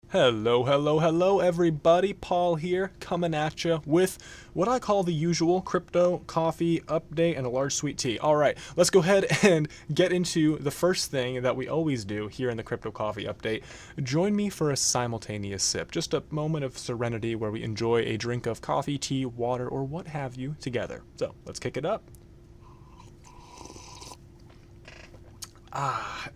Hello, everybody. Paul here, coming at you with what I call the usual crypto coffee update and a large sweet tea. All right, let's go ahead and get into the first thing that we always do here in the crypto coffee update. Join me for a simultaneous sip, just a moment of serenity where we enjoy a drink of coffee, tea, water, or what have you together. So let's kick it up.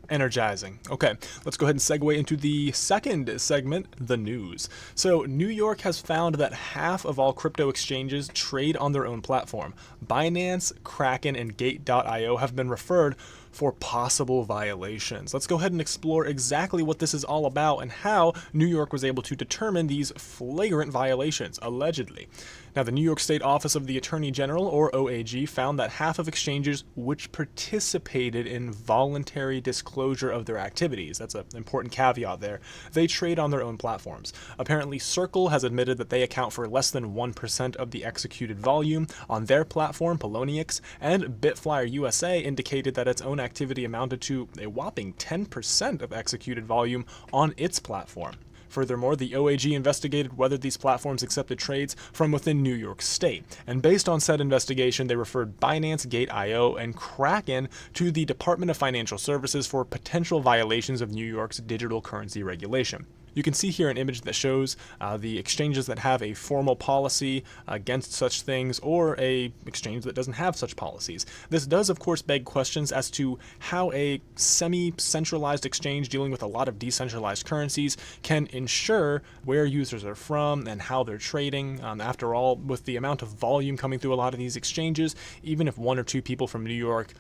Energizing. Okay, let's go ahead and segue into the second segment, the news. So, New York has found that half of all crypto exchanges trade on their own platform. Binance, Kraken, and Gate.io have been referred for possible violations. Let's go ahead and explore exactly what this is all about and how New York was able to determine these flagrant violations, allegedly. Now, the New York State Office of the Attorney General, or OAG, found that half of exchanges which participated in voluntary disclosure of their activities, that's an important caveat there, they trade on their own platforms. Apparently, Circle has admitted that they account for less than 1% of the executed volume on their platform, Poloniex, and Bitflyer USA indicated that its own activity amounted to a whopping 10% of executed volume on its platform. Furthermore, the OAG investigated whether these platforms accepted trades from within New York State, and based on said investigation, they referred Binance, Gate.io, and Kraken to the Department of Financial Services for potential violations of New York's digital currency regulation. You can see here an image that shows the exchanges that have a formal policy against such things or a exchange that doesn't have such policies. This does, of course, beg questions as to how a semi-centralized exchange dealing with a lot of decentralized currencies can ensure where users are from and how they're trading. After all, with the amount of volume coming through a lot of these exchanges, even if one or two people from New York,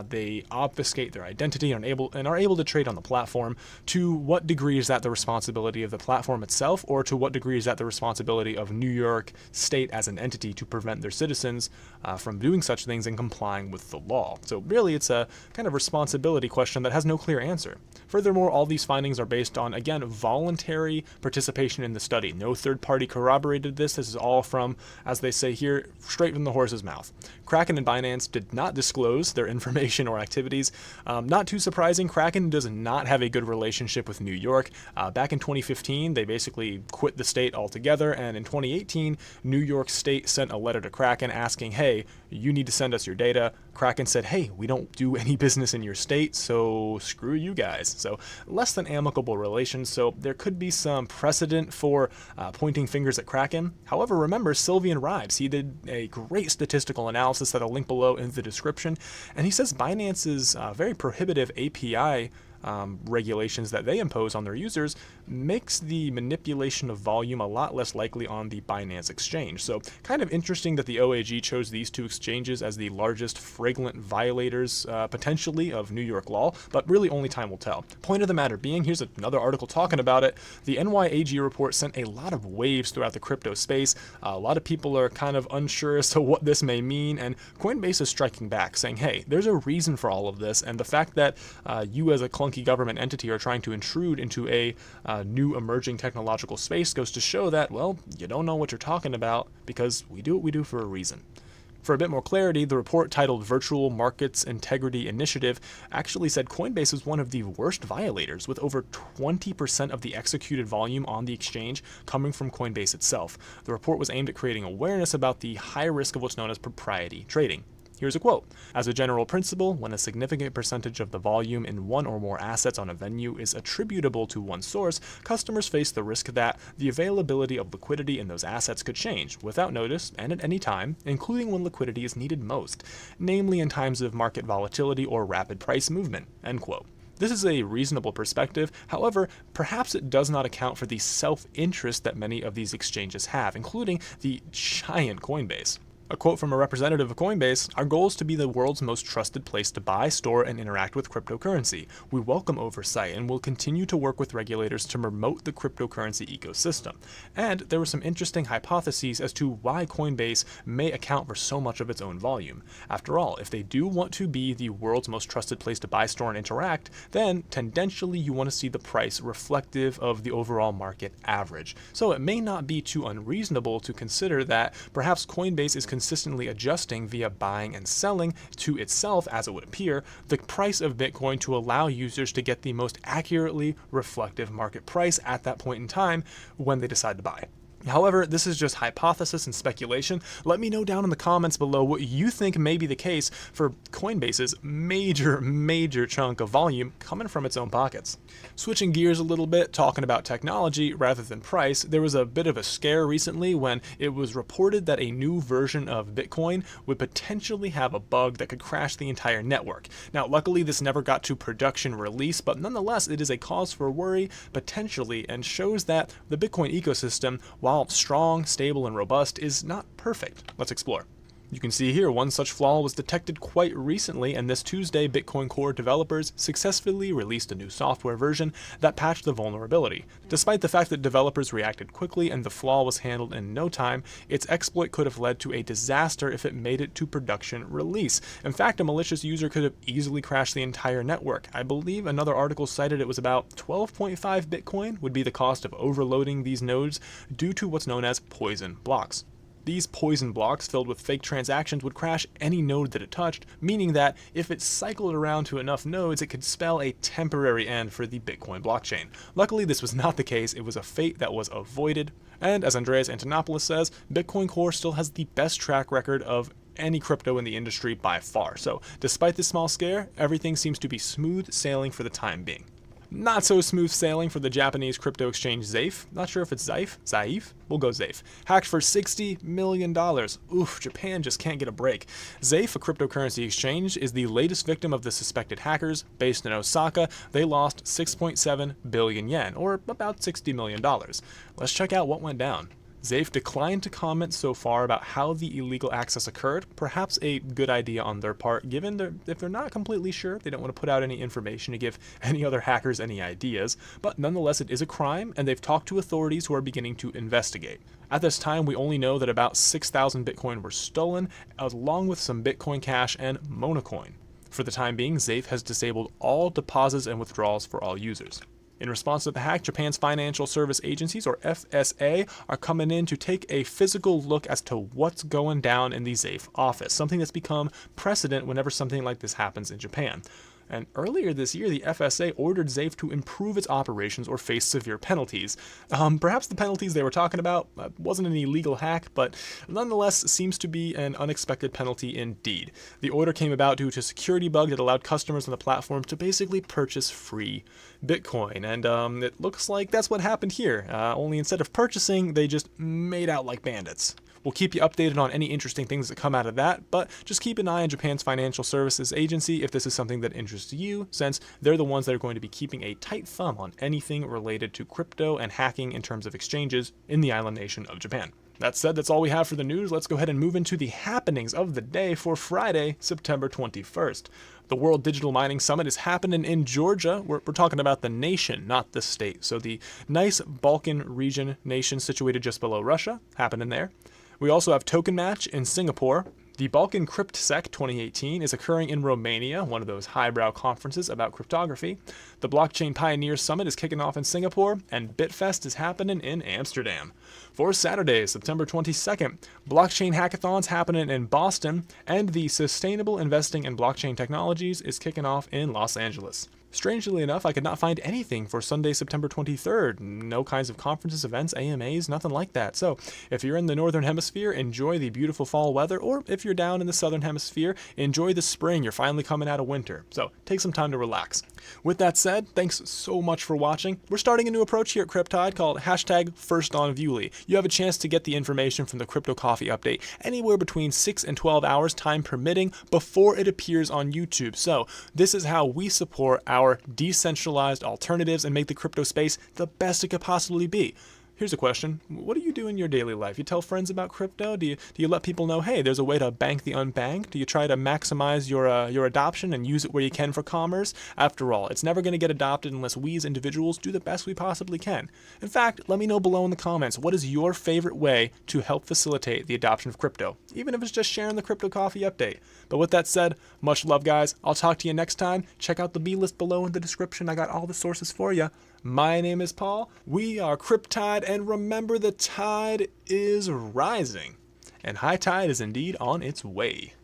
they obfuscate their identity and are able to trade on the platform, to what degree is that the responsibility of the platform itself, or to what degree is that the responsibility of New York State as an entity to prevent their citizens from doing such things and complying with the law? So really, it's a kind of responsibility question that has no clear answer. Furthermore, all these findings are based on, again, voluntary participation in the study. No third party corroborated this. This is all from, as they say here, straight from the horse's mouth. Kraken and Binance did not disclose their information or activities. Not too surprising, Kraken does not have a good relationship with New York. Back in 2015, they basically quit the state altogether, and in 2018, New York State sent a letter to Kraken asking, hey, you need to send us your data. Kraken said, hey, we don't do any business in your state, so screw you guys. So less than amicable relations, so there could be some precedent for pointing fingers at Kraken. However, remember Sylvian Rives, he did a great statistical analysis that I'll link below in the description, and he says Binance's very prohibitive API regulations that they impose on their users makes the manipulation of volume a lot less likely on the Binance exchange. So kind of interesting that the OAG chose these two exchanges as the largest flagrant violators potentially of New York law, but really only time will tell. Point of the matter being, here's another article talking about it. The NYAG report sent a lot of waves throughout the crypto space. A lot of people are kind of unsure as to what this may mean, and Coinbase is striking back saying, hey, there's a reason for all of this, and the fact that you as a clunky government entity are trying to intrude into a new emerging technological space goes to show that, well, you don't know what you're talking about because we do what we do for a reason. For a bit more clarity, the report titled Virtual Markets Integrity Initiative actually said Coinbase was one of the worst violators, with over 20% of the executed volume on the exchange coming from Coinbase itself. The report was aimed at creating awareness about the high risk of what's known as propriety trading. Here's a quote. As a general principle, when a significant percentage of the volume in one or more assets on a venue is attributable to one source, customers face the risk that the availability of liquidity in those assets could change without notice and at any time, including when liquidity is needed most, namely in times of market volatility or rapid price movement. End quote. This is a reasonable perspective, however, perhaps it does not account for the self-interest that many of these exchanges have, including the giant Coinbase. A quote from a representative of Coinbase, "Our goal is to be the world's most trusted place to buy, store, and interact with cryptocurrency. We welcome oversight and will continue to work with regulators to promote the cryptocurrency ecosystem." And there were some interesting hypotheses as to why Coinbase may account for so much of its own volume. After all, if they do want to be the world's most trusted place to buy, store, and interact, then tendentially you want to see the price reflective of the overall market average. So it may not be too unreasonable to consider that perhaps Coinbase is consistently adjusting via buying and selling to itself, as it would appear, the price of Bitcoin to allow users to get the most accurately reflective market price at that point in time when they decide to buy. However, this is just hypothesis and speculation. Let me know down in the comments below what you think may be the case for Coinbase's major chunk of volume coming from its own pockets. Switching gears a little bit, talking about technology rather than price, there was a bit of a scare recently when it was reported that a new version of Bitcoin would potentially have a bug that could crash the entire network. Now, luckily this never got to production release, but nonetheless it is a cause for worry potentially and shows that the Bitcoin ecosystem, while strong, stable, and robust, is not perfect. Let's explore. You can see here one such flaw was detected quite recently, and this Tuesday Bitcoin Core developers successfully released a new software version that patched the vulnerability. Despite the fact that developers reacted quickly and the flaw was handled in no time, its exploit could have led to a disaster if it made it to production release. In fact, a malicious user could have easily crashed the entire network. I believe another article cited it was about 12.5 Bitcoin would be the cost of overloading these nodes due to what's known as poison blocks. These poison blocks filled with fake transactions would crash any node that it touched, meaning that if it cycled around to enough nodes, it could spell a temporary end for the Bitcoin blockchain. Luckily, this was not the case. It was a fate that was avoided. And as Andreas Antonopoulos says, Bitcoin Core still has the best track record of any crypto in the industry by far. So despite this small scare, everything seems to be smooth sailing for the time being. Not so smooth sailing for the Japanese crypto exchange Zaif. Not sure if it's Zaif? We'll go Zaif. Hacked for $60 million. Oof, Japan just can't get a break. Zaif, a cryptocurrency exchange, is the latest victim of the suspected hackers. Based in Osaka, they lost 6.7 billion yen, or about $60 million. Let's check out what went down. Zaif declined to comment so far about how the illegal access occurred, perhaps a good idea on their part, given if they're not completely sure, they don't want to put out any information to give any other hackers any ideas, but nonetheless it is a crime, and they've talked to authorities who are beginning to investigate. At this time, we only know that about 6,000 Bitcoin were stolen, along with some Bitcoin Cash and Monocoin. For the time being, Zaif has disabled all deposits and withdrawals for all users. In response to the hack, Japan's financial service agencies, or FSA, are coming in to take a physical look as to what's going down in the Zaif office, something that's become precedent whenever something like this happens in Japan. And earlier this year, the FSA ordered Zaif to improve its operations or face severe penalties. Perhaps the penalties they were talking about wasn't an illegal hack, but nonetheless seems to be an unexpected penalty indeed. The order came about due to a security bug that allowed customers on the platform to basically purchase free Bitcoin, and it looks like that's what happened here. Only instead of purchasing, they just made out like bandits. We'll keep you updated on any interesting things that come out of that, but just keep an eye on Japan's financial services agency if this is something that interests you, since they're the ones that are going to be keeping a tight thumb on anything related to crypto and hacking in terms of exchanges in the island nation of Japan. That said, that's all we have for the news. Let's go ahead and move into the happenings of the day for Friday, September 21st. The World Digital Mining Summit is happening in Georgia. We're talking about the nation, not the state. So the nice Balkan region nation situated just below Russia, happening there. We also have TokenMatch in Singapore. The Balkan CryptSec 2018 is occurring in Romania, one of those highbrow conferences about cryptography. The Blockchain Pioneers Summit is kicking off in Singapore, and Bitfest is happening in Amsterdam. For Saturday, September 22nd, Blockchain Hackathon's happening in Boston, and the Sustainable Investing in Blockchain Technologies is kicking off in Los Angeles. Strangely enough, I could not find anything for Sunday, September 23rd. No kinds of conferences, events, AMAs, nothing like that. So if you're in the Northern Hemisphere, enjoy the beautiful fall weather, or if you're down in the Southern Hemisphere, enjoy the spring. You're finally coming out of winter. So take some time to relax. With that said, thanks so much for watching. We're starting a new approach here at Cryptide called #FirstOnViewly. You have a chance to get the information from the Crypto Coffee Update anywhere between 6 and 12 hours, time permitting, before it appears on YouTube. So this is how we support our decentralized alternatives and make the crypto space the best it could possibly be. Here's a question. What do you do in your daily life? You tell friends about crypto? Do you let people know, hey, there's a way to bank the unbanked? Do you try to maximize your adoption and use it where you can for commerce? After all, it's never going to get adopted unless we as individuals do the best we possibly can. In fact, let me know below in the comments, what is your favorite way to help facilitate the adoption of crypto? Even if it's just sharing the Crypto Coffee Update. But with that said, much love, guys. I'll talk to you next time. Check out the B-list below in the description. I got all the sources for you. My name is Paul. We are Cryptide, and remember, the tide is rising. and high tide is indeed on its way.